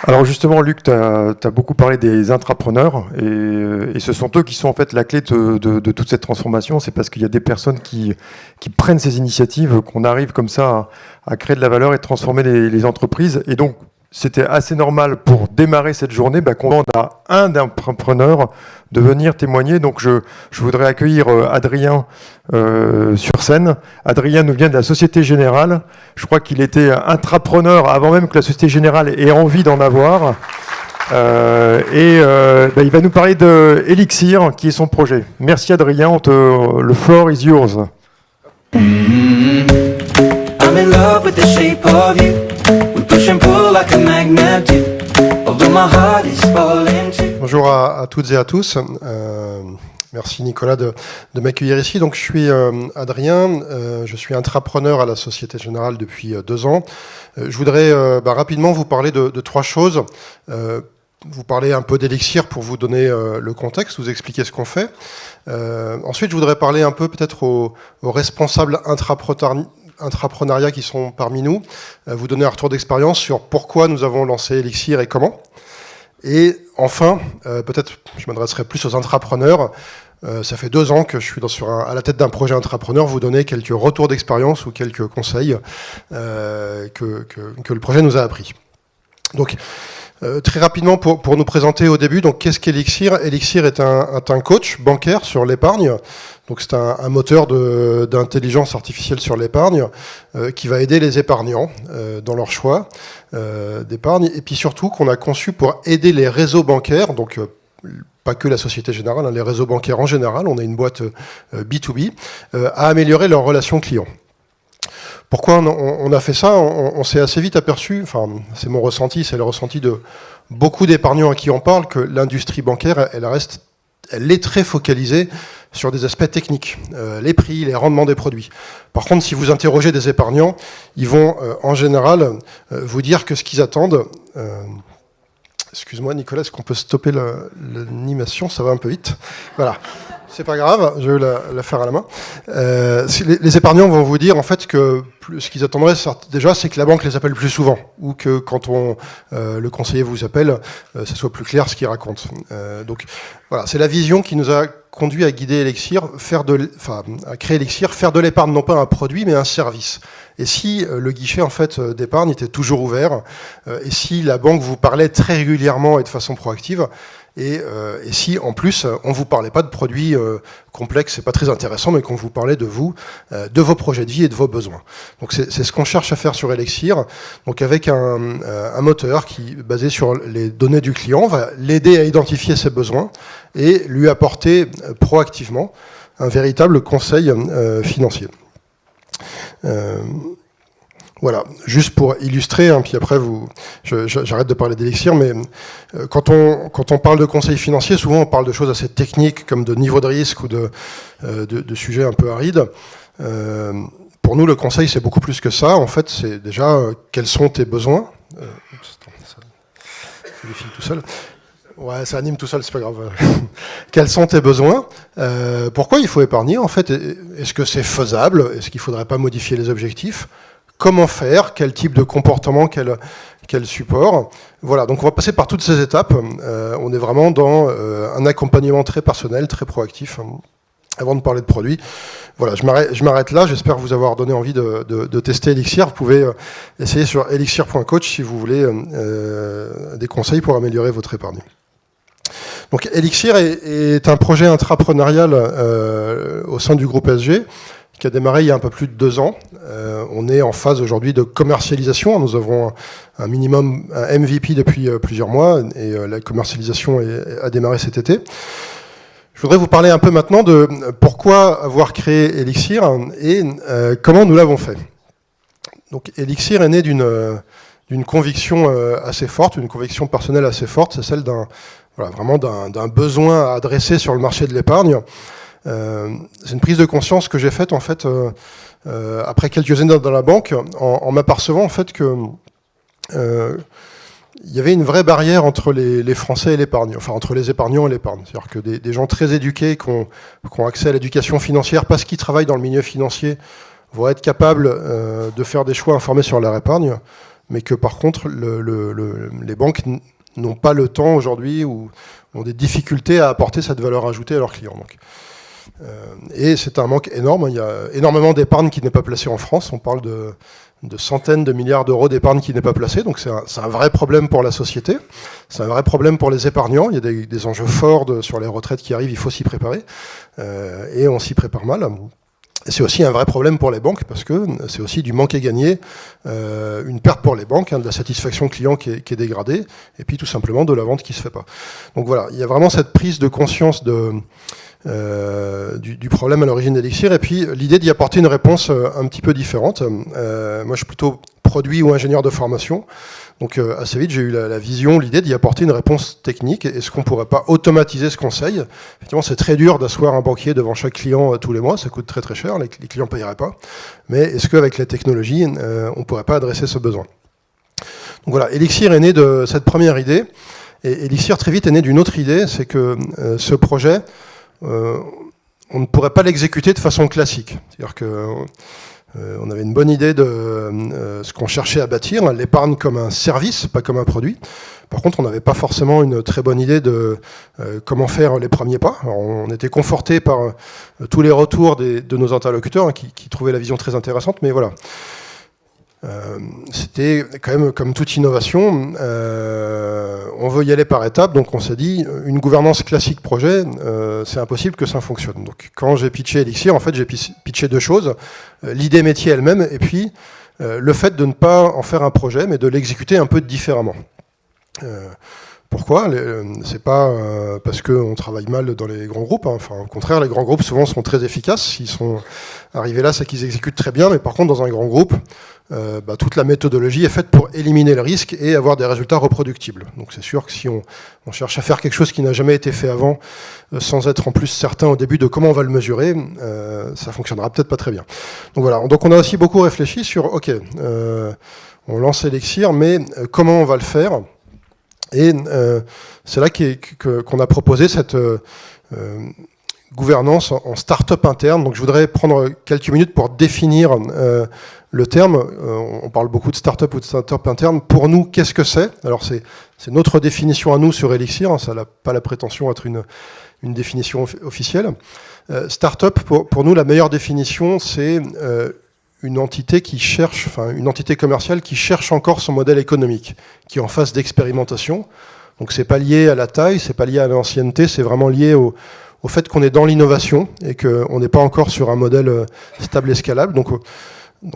Alors justement, Luc, tu as beaucoup parlé des intrapreneurs et ce sont eux qui sont en fait la clé de toute cette transformation. C'est parce qu'il y a des personnes qui prennent ces initiatives qu'on arrive comme ça à créer de la valeur et transformer les entreprises. Et donc, c'était assez normal pour démarrer cette journée qu'on demande à un entrepreneur de venir témoigner. Donc je voudrais accueillir Adrien sur scène. Adrien nous vient de la Société Générale. Je crois qu'il était intrapreneur avant même que la Société Générale ait envie d'en avoir. Il va nous parler de Elixir, qui est son projet. Merci Adrien, le floor is yours. I'm in love with the shape of you. We push and pull like a magnet do. Although my heart is falling too. Bonjour à toutes et à tous. Merci Nicolas de m'accueillir ici. Donc je suis Adrien, je suis intrapreneur à la Société Générale depuis 2 ans. Je voudrais rapidement vous parler de 3 choses. Vous parler un peu d'Elixir pour vous donner le contexte, vous expliquer ce qu'on fait. Ensuite, je voudrais parler un peu peut-être aux responsables intrapreneuriat qui sont parmi nous, vous donner un retour d'expérience sur pourquoi nous avons lancé Elixir et comment. Et enfin, peut-être je m'adresserai plus aux intrapreneurs. Ça fait 2 ans que je suis à la tête d'un projet intrapreneur, vous donner quelques retours d'expérience ou quelques conseils que le projet nous a appris. Donc, très rapidement, pour nous présenter au début, donc qu'est-ce qu'Elixir ? Elixir est un coach bancaire sur l'épargne. Donc c'est un moteur d'intelligence artificielle sur l'épargne qui va aider les épargnants dans leur choix d'épargne. Et puis surtout qu'on a conçu pour aider les réseaux bancaires, donc pas que la Société Générale, les réseaux bancaires en général, on a une boîte B2B, à améliorer leurs relations clients. Pourquoi on a fait ça ? On s'est assez vite aperçu, enfin c'est mon ressenti, c'est le ressenti de beaucoup d'épargnants à qui on parle, que l'industrie bancaire, elle est très focalisée sur des aspects techniques, les prix, les rendements des produits. Par contre, si vous interrogez des épargnants, ils vont en général vous dire que ce qu'ils attendent... Excuse-moi Nicolas, est-ce qu'on peut stopper l'animation ? Ça va un peu vite. Voilà. C'est pas grave, je vais la faire à la main. Les épargnants vont vous dire en fait que ce qu'ils attendraient déjà, c'est que la banque les appelle plus souvent, ou que quand le conseiller vous appelle, ça soit plus clair ce qu'il raconte. Donc voilà, c'est la vision qui nous a conduit à guider Elixir, à créer Elixir, faire de l'épargne non pas un produit mais un service. Et si le guichet en fait d'épargne était toujours ouvert, et si la banque vous parlait très régulièrement et de façon proactive, et si en plus on ne vous parlait pas de produits complexes et pas très intéressants, mais qu'on vous parlait de vous, de vos projets de vie et de vos besoins. Donc c'est ce qu'on cherche à faire sur Elixir, donc avec un moteur qui, basé sur les données du client, va l'aider à identifier ses besoins et lui apporter proactivement un véritable conseil financier. Voilà, juste pour illustrer, puis après j'arrête de parler d'Elixir, mais quand on parle de conseil financier, souvent on parle de choses assez techniques, comme de niveau de risque ou de sujets un peu arides. Pour nous, le conseil, c'est beaucoup plus que ça. En fait, c'est déjà quels sont tes besoins. Ça défile tout seul. Ouais, ça anime tout seul, c'est pas grave. Quels sont tes besoins ? Pourquoi il faut épargner ? En fait, est-ce que c'est faisable ? Est-ce qu'il ne faudrait pas modifier les objectifs ? Comment faire ? Quel type de comportement ? Quel support ? Voilà, donc on va passer par toutes ces étapes. On est vraiment dans un accompagnement très personnel, très proactif. Avant de parler de produits, voilà, je m'arrête là. J'espère vous avoir donné envie de tester Elixir. Vous pouvez essayer sur elixir.coach si vous voulez des conseils pour améliorer votre épargne. Donc Elixir est un projet intrapreneurial au sein du groupe SG qui a démarré il y a un peu plus de 2 ans. On est en phase aujourd'hui de commercialisation. Nous avons un MVP depuis plusieurs mois et la commercialisation a démarré cet été. Je voudrais vous parler un peu maintenant de pourquoi avoir créé Elixir et comment nous l'avons fait. Donc Elixir est né d'une conviction assez forte, une conviction personnelle assez forte, c'est celle d'un besoin à adresser sur le marché de l'épargne. C'est une prise de conscience que j'ai faite en fait après quelques années dans la banque en m'apercevant en fait que il y avait une vraie barrière entre les Français et l'épargne, enfin entre les épargnants et l'épargne. C'est-à-dire que des gens très éduqués qui ont accès à l'éducation financière parce qu'ils travaillent dans le milieu financier vont être capables de faire des choix informés sur leur épargne, mais que par contre, les banques n'ont pas le temps aujourd'hui ou ont des difficultés à apporter cette valeur ajoutée à leurs clients. Donc. Et c'est un manque énorme. Il y a énormément d'épargne qui n'est pas placée en France. On parle de centaines de milliards d'euros d'épargne qui n'est pas placée. Donc c'est un vrai problème pour la société. C'est un vrai problème pour les épargnants. Il y a des enjeux forts sur les retraites qui arrivent. Il faut s'y préparer. Et on s'y prépare mal. Et c'est aussi un vrai problème pour les banques parce que c'est aussi du manque à gagner, une perte pour les banques, de la satisfaction client qui est dégradée, et puis tout simplement de la vente qui ne se fait pas. Donc voilà, il y a vraiment cette prise de conscience du problème à l'origine d'Elixir, et puis l'idée d'y apporter une réponse un petit peu différente. Moi, je suis plutôt produit ou ingénieur de formation. Donc assez vite, j'ai eu la vision, l'idée d'y apporter une réponse technique. Est-ce qu'on ne pourrait pas automatiser ce conseil? Effectivement, c'est très dur d'asseoir un banquier devant chaque client tous les mois, ça coûte très très cher, les clients ne paieraient pas. Mais est-ce qu'avec la technologie, on ne pourrait pas adresser ce besoin? Donc voilà, Elixir est né de cette première idée, et Elixir très vite est né d'une autre idée, c'est que ce projet, on ne pourrait pas l'exécuter de façon classique. C'est-à-dire que on avait une bonne idée de ce qu'on cherchait à bâtir, l'épargne comme un service, pas comme un produit. Par contre, on n'avait pas forcément une très bonne idée de comment faire les premiers pas. Alors, on était conforté par tous les retours de nos interlocuteurs qui trouvaient la vision très intéressante, mais voilà. C'était quand même comme toute innovation, on veut y aller par étapes, donc on s'est dit une gouvernance classique projet, c'est impossible que ça fonctionne. Donc quand j'ai pitché Elixir, en fait j'ai pitché deux choses, l'idée métier elle-même et puis le fait de ne pas en faire un projet mais de l'exécuter un peu différemment. Pourquoi? C'est pas parce qu'on travaille mal dans les grands groupes, hein. Enfin, au contraire, les grands groupes souvent sont très efficaces. S'ils sont arrivés là, c'est qu'ils exécutent très bien, mais par contre, dans un grand groupe, toute la méthodologie est faite pour éliminer le risque et avoir des résultats reproductibles. Donc c'est sûr que si on cherche à faire quelque chose qui n'a jamais été fait avant, sans être en plus certain au début de comment on va le mesurer, ça fonctionnera peut-être pas très bien. Donc voilà, donc on a aussi beaucoup réfléchi sur, ok, on lance Elixir, mais comment on va le faire? Et c'est là qu'on a proposé cette gouvernance en start-up interne. Donc je voudrais prendre quelques minutes pour définir le terme. On parle beaucoup de start-up ou de start-up interne. Pour nous, qu'est-ce que c'est? Alors c'est notre définition à nous sur Elixir, hein, ça n'a pas la prétention d'être une définition officielle. Start-up, pour nous, la meilleure définition, c'est une entité qui cherche, enfin une entité commerciale qui cherche encore son modèle économique, qui est en phase d'expérimentation. Donc c'est pas lié à la taille, c'est pas lié à l'ancienneté, c'est vraiment lié au fait qu'on est dans l'innovation et qu'on n'est pas encore sur un modèle stable et scalable. Donc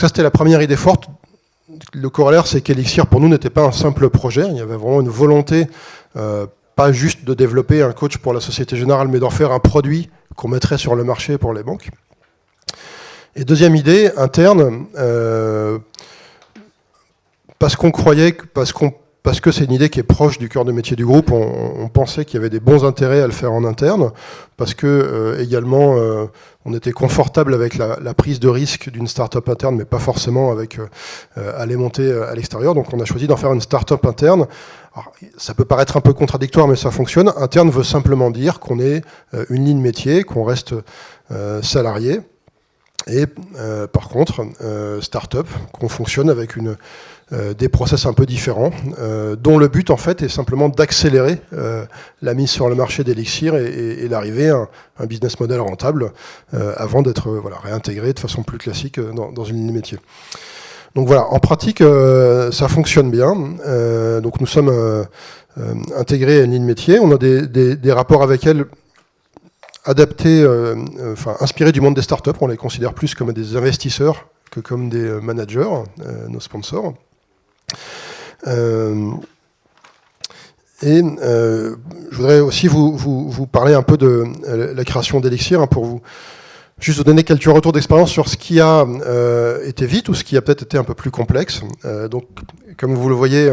ça c'était la première idée forte. Le corollaire c'est qu'Elixir pour nous n'était pas un simple projet, il y avait vraiment une volonté, pas juste de développer un coach pour la Société Générale, mais d'en faire un produit qu'on mettrait sur le marché pour les banques. Et deuxième idée, interne, parce qu'on croyait, parce que c'est une idée qui est proche du cœur de métier du groupe, on pensait qu'il y avait des bons intérêts à le faire en interne, parce que également on était confortable avec la prise de risque d'une start-up interne, mais pas forcément avec aller monter à l'extérieur. Donc on a choisi d'en faire une start-up interne. Alors, ça peut paraître un peu contradictoire, mais ça fonctionne. Interne veut simplement dire qu'on est une ligne métier, qu'on reste salarié. Et par contre, start-up, qu'on fonctionne avec des process un peu différents, dont le but en fait est simplement d'accélérer la mise sur le marché d'Elixir et l'arrivée à un business model rentable avant d'être réintégré de façon plus classique dans une ligne métier. Donc voilà, en pratique, ça fonctionne bien. Donc nous sommes intégrés à une ligne métier, on a des rapports avec elle adaptés, inspirés du monde des startups. On les considère plus comme des investisseurs que comme des managers, nos sponsors. Je voudrais aussi vous parler un peu de la création d'Elixir, pour vous juste vous donner quelques retours d'expérience sur ce qui a été vite ou ce qui a peut-être été un peu plus complexe. Donc, comme vous le voyez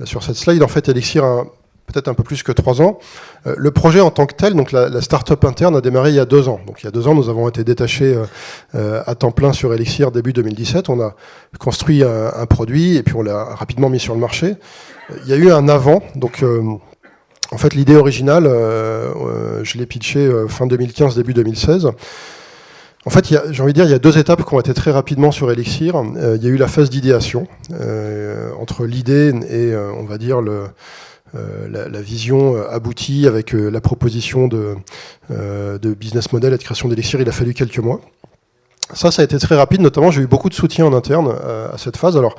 sur cette slide, en fait, Elixir a peut-être un peu plus que 3 ans. Le projet en tant que tel, donc la start-up interne a démarré il y a 2 ans. Donc il y a 2 ans, nous avons été détachés à temps plein sur Elixir début 2017. On a construit un produit et puis on l'a rapidement mis sur le marché. Il y a eu un avant. Donc en fait, l'idée originale, je l'ai pitchée fin 2015, début 2016. En fait, j'ai envie de dire, il y a 2 étapes qui ont été très rapidement sur Elixir. Il y a eu la phase d'idéation, entre l'idée et, on va dire, la vision aboutie avec la proposition de business model et de création d'Elixir. Il a fallu quelques mois. Ça a été très rapide, notamment j'ai eu beaucoup de soutien en interne à cette phase. Alors,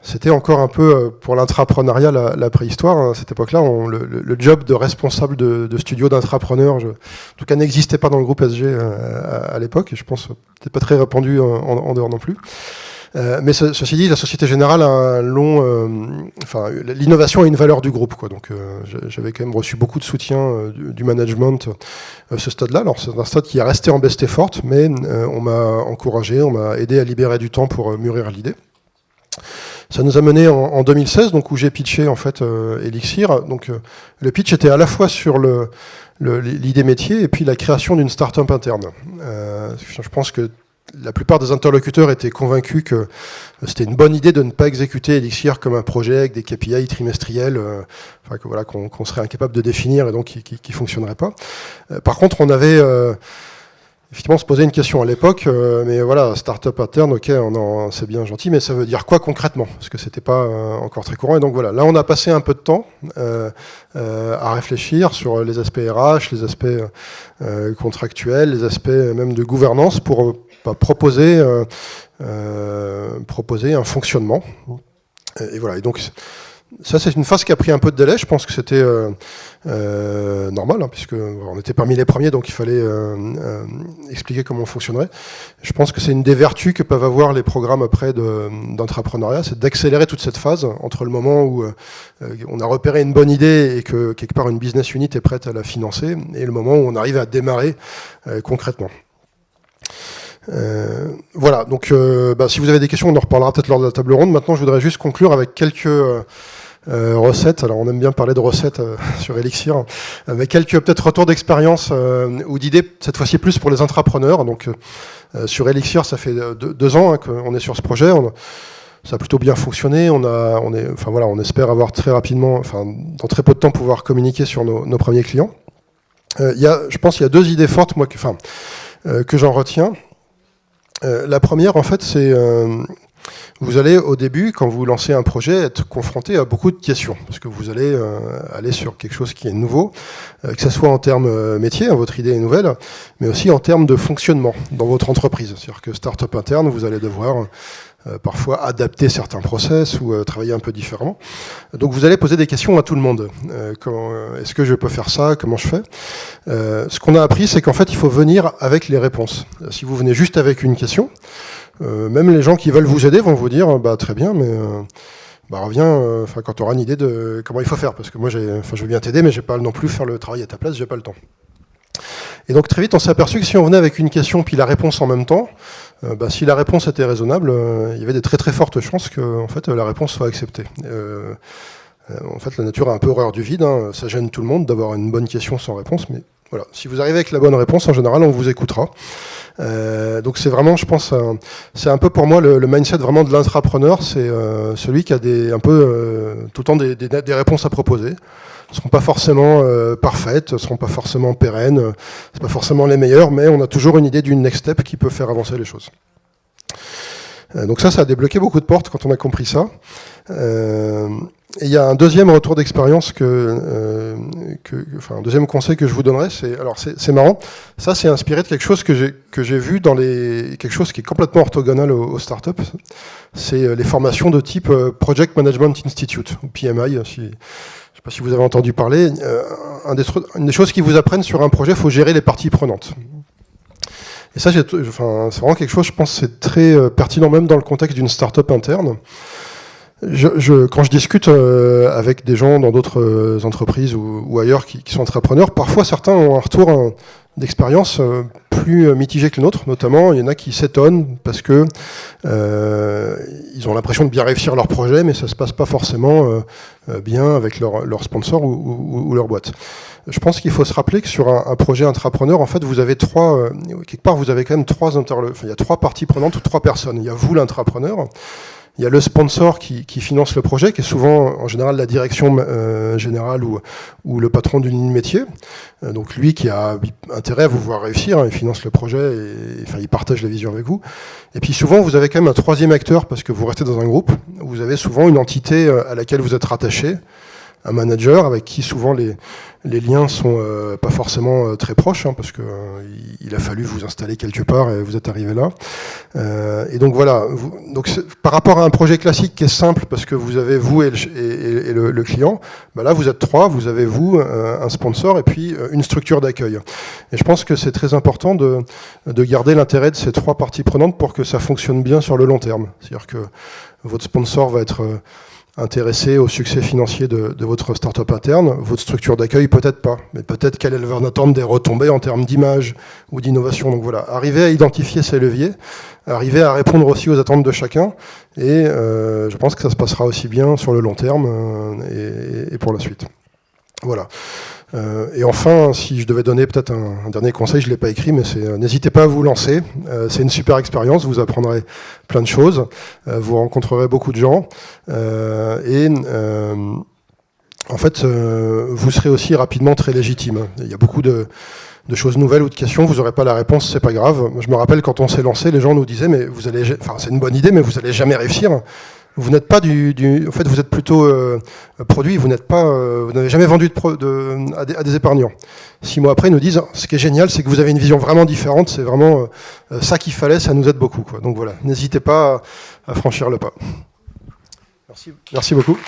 c'était encore un peu pour l'intrapreneuriat la préhistoire. À cette époque-là, le job de responsable de studio d'intrapreneur, en tout cas, n'existait pas dans le groupe SG à l'époque. Et je pense que c'était pas très répandu en dehors non plus. Mais ceci dit, la Société Générale a un long... l'innovation a une valeur du groupe, quoi. Donc, j'avais quand même reçu beaucoup de soutien du management à ce stade-là. Alors, c'est un stade qui est resté en best effort, mais on m'a encouragé, on m'a aidé à libérer du temps pour mûrir l'idée. Ça nous a mené en 2016, donc où j'ai pitché en fait Elixir. Donc le pitch était à la fois sur l'idée métier et puis la création d'une start-up interne. Je pense que la plupart des interlocuteurs étaient convaincus que c'était une bonne idée de ne pas exécuter Elixir comme un projet avec des KPI trimestriels, qu'on serait incapable de définir et donc qui fonctionnerait pas. Par contre, on avait effectivement, on se posait une question à l'époque, mais voilà, start-up interne, ok, c'est bien gentil, mais ça veut dire quoi concrètement? Parce que c'était pas encore très courant. Et donc voilà, là on a passé un peu de temps à réfléchir sur les aspects RH, les aspects contractuels, les aspects même de gouvernance pour proposer un fonctionnement. Et voilà, et donc ça, c'est une phase qui a pris un peu de délai. Je pense que c'était normal, hein, puisque on était parmi les premiers, donc il fallait expliquer comment on fonctionnerait. Je pense que c'est une des vertus que peuvent avoir les programmes après d'entrepreneuriat, c'est d'accélérer toute cette phase entre le moment où on a repéré une bonne idée et que quelque part une business unit est prête à la financer, et le moment où on arrive à démarrer concrètement. Voilà, donc si vous avez des questions, on en reparlera peut-être lors de la table ronde. Maintenant, je voudrais juste conclure avec quelques recettes. Alors, on aime bien parler de recettes sur Elixir, mais quelques peut-être retours d'expérience ou d'idées, cette fois-ci plus pour les intrapreneurs. Donc, sur Elixir, ça fait 2 ans qu'on est sur ce projet. Ça a plutôt bien fonctionné. On espère avoir très rapidement, dans très peu de temps, pouvoir communiquer sur nos premiers clients. Je pense qu'il y a 2 idées fortes, moi, que j'en retiens. La première, en fait, c'est vous allez au début, quand vous lancez un projet, être confronté à beaucoup de questions, parce que vous allez aller sur quelque chose qui est nouveau, que ce soit en termes métier, votre idée est nouvelle, mais aussi en termes de fonctionnement dans votre entreprise. C'est-à-dire que start-up interne, vous allez devoir parfois adapter certains process ou travailler un peu différemment. Donc vous allez poser des questions à tout le monde. Est-ce que je peux faire ça? Comment je fais? Ce qu'on a appris, c'est qu'en fait, il faut venir avec les réponses. Si vous venez juste avec une question, même les gens qui veulent vous aider vont vous dire très bien, mais reviens quand tu auras une idée de comment il faut faire, parce que moi je veux bien t'aider, mais je vais pas non plus faire le travail à ta place, j'ai pas le temps. Et donc très vite, on s'est aperçu que si on venait avec une question puis la réponse en même temps, si la réponse était raisonnable, il y avait des très très fortes chances que en fait, la réponse soit acceptée. En fait, la nature a un peu horreur du vide, hein. Ça gêne tout le monde d'avoir une bonne question sans réponse, mais voilà, si vous arrivez avec la bonne réponse, en général, on vous écoutera. Donc c'est vraiment, je pense, c'est un peu pour moi le mindset vraiment de l'intrapreneur, c'est celui qui a tout le temps des réponses à proposer. Ne seront pas forcément parfaites, ne seront pas forcément pérennes, c'est pas forcément les meilleures, mais on a toujours une idée d'une next step qui peut faire avancer les choses. Donc ça a débloqué beaucoup de portes quand on a compris ça. Et il y a un deuxième retour d'expérience un deuxième conseil que je vous donnerais, c'est marrant. Ça, c'est inspiré de quelque chose que j'ai vu dans quelque chose qui est complètement orthogonal aux startups. C'est les formations de type Project Management Institute, ou PMI, je ne sais pas si vous avez entendu parler. Une des choses qu'ils vous apprennent sur un projet, il faut gérer les parties prenantes. Et ça, c'est vraiment quelque chose, je pense, c'est très pertinent même dans le contexte d'une start-up interne. Quand je discute avec des gens dans d'autres entreprises ou ailleurs qui sont entrepreneurs, parfois certains ont un retour d'expérience plus mitigé que le nôtre. Notamment, il y en a qui s'étonnent parce que ils ont l'impression de bien réussir leur projet, mais ça se passe pas forcément bien avec leur sponsor ou leur boîte. Je pense qu'il faut se rappeler que sur un projet intrapreneur, en fait, vous avez quelque part, vous avez quand même il y a 3 parties prenantes ou 3 personnes. Il y a vous, l'intrapreneur. Il y a le sponsor qui finance le projet, qui est souvent, en général, la direction générale ou le patron d'une ligne métier. Donc lui qui a intérêt à vous voir réussir, il finance le projet, et enfin, il partage la vision avec vous. Et puis souvent, vous avez quand même un troisième acteur, parce que vous restez dans un groupe. Vous avez souvent une entité à laquelle vous êtes rattaché, un manager avec qui souvent les liens sont pas forcément très proches, parce que il a fallu vous installer quelque part et vous êtes arrivé là. Et donc voilà. Donc par rapport à un projet classique qui est simple, parce que vous avez vous et le client, bah là vous êtes trois, vous avez vous, un sponsor et puis une structure d'accueil. Et je pense que c'est très important de garder l'intérêt de ces trois parties prenantes pour que ça fonctionne bien sur le long terme. C'est-à-dire que votre sponsor va être intéressé au succès financier de votre start-up interne, votre structure d'accueil peut-être pas, mais peut-être qu'elle va en attendre des retombées en termes d'image ou d'innovation. Donc voilà, arriver à identifier ces leviers, arriver à répondre aussi aux attentes de chacun, et je pense que ça se passera aussi bien sur le long terme et pour la suite. Voilà. Et enfin, si je devais donner peut-être un dernier conseil, je ne l'ai pas écrit, mais c'est n'hésitez pas à vous lancer. C'est une super expérience, vous apprendrez plein de choses, vous rencontrerez beaucoup de gens, et en fait, vous serez aussi rapidement très légitime. Il y a beaucoup de choses nouvelles ou de questions, vous n'aurez pas la réponse, c'est pas grave. Je me rappelle quand on s'est lancé, les gens nous disaient mais vous allez, enfin c'est une bonne idée, mais vous allez jamais réussir. Vous n'êtes pas en fait, vous êtes plutôt produit. Vous n'avez jamais vendu à des épargnants. 6 mois après, ils nous disent ce qui est génial, c'est que vous avez une vision vraiment différente. C'est vraiment ça qu'il fallait. Ça nous aide beaucoup, quoi. Donc voilà, n'hésitez pas à franchir le pas. Merci beaucoup.